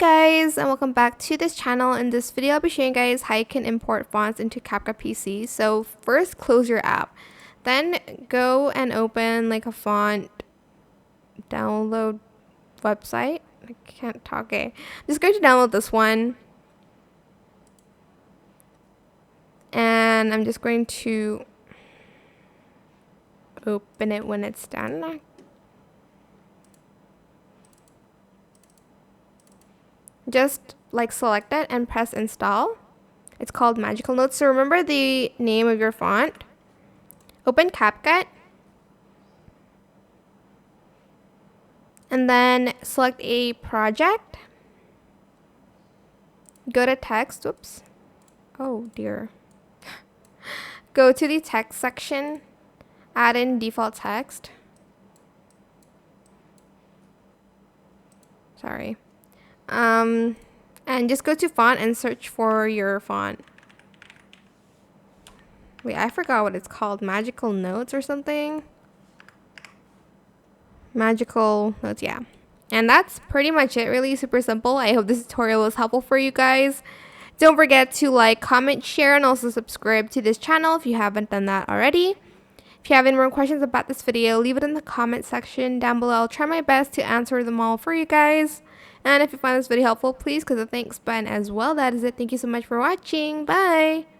Guys, and welcome back to this channel. In this video I'll be showing you guys how you can import fonts into CapCut PC. So first close your app, then go and open like a font download website. I can't talk. Okay, I'm just going to download this one and I'm just going to open it when it's done. Just like select it and press install. It's called Magical Notes. So remember the name of your font. Open CapCut. And then select a project. Go to text. Whoops. Oh dear. Go to the text section. Add in default text. Sorry. And just go to font and search for your font. Wait, I forgot what it's called. Magical Notes or something? Magical Notes, yeah. And that's pretty much it, really super simple. I hope this tutorial was helpful for you guys. Don't forget to like, comment, share, and also subscribe to this channel if you haven't done that already. If you have any more questions about this video, leave it in the comment section down below. I'll try my best to answer them all for you guys. And if you find this video helpful, please click the thanks button as well. That is it. Thank you so much for watching. Bye!